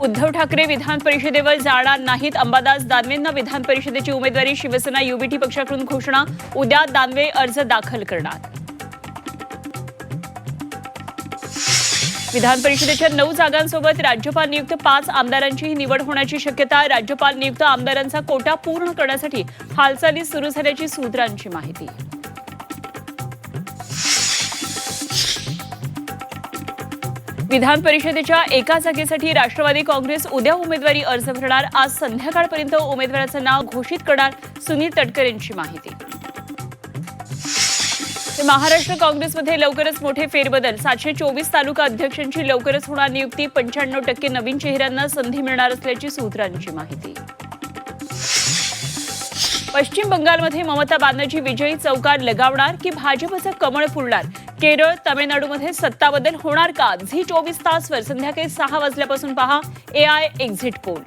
उद्धव ठाकरे विधान परिषदेवर जाणार नाहीत. अंबादास दानवेंना विधान परिषदेची उमेदवारी. शिवसेना युबीटी पक्षाकडून घोषणा. उद्या दानवे अर्ज दाखल करणार. विधान परिषदेच्या 9 जागांसोबत राज्यपाल नियुक्त 5 आमदारांचीही निवड होण्याची शक्यता. राज्यपाल नियुक्त आमदारांचा कोटा पूर्ण करण्यासाठी हालचाली सुरू झाल्याची सूत्रांची माहिती. विधान परिषदेच्या एका जागेसाठी राष्ट्रवादी काँग्रेस उद्या उमेदवारी अर्ज भरणार. आज संध्याकाळपर्यंत उमेदवाराचं नाव घोषित करणार. सुनील तटकरेंची माहिती. महाराष्ट्र काँग्रेसमध्ये लवकरच मोठे फेरबदल. 724 तालुका अध्यक्षांची लवकरच होणार नियुक्ती. 95% नवीन चेहऱ्यांना संधी मिळणार असल्याची सूत्रांची माहिती. पश्चिम बंगालमध्ये ममता बॅनर्जी विजयी चौकार लगावणार की भाजपचं कमळ फुलणार? केरळ, तामिळनाडूमध्ये सत्ता बदल होणार का? झी 24 तासवर संध्याकाळी 6 वाजल्यापासून पहा AI एक्झिट पोल.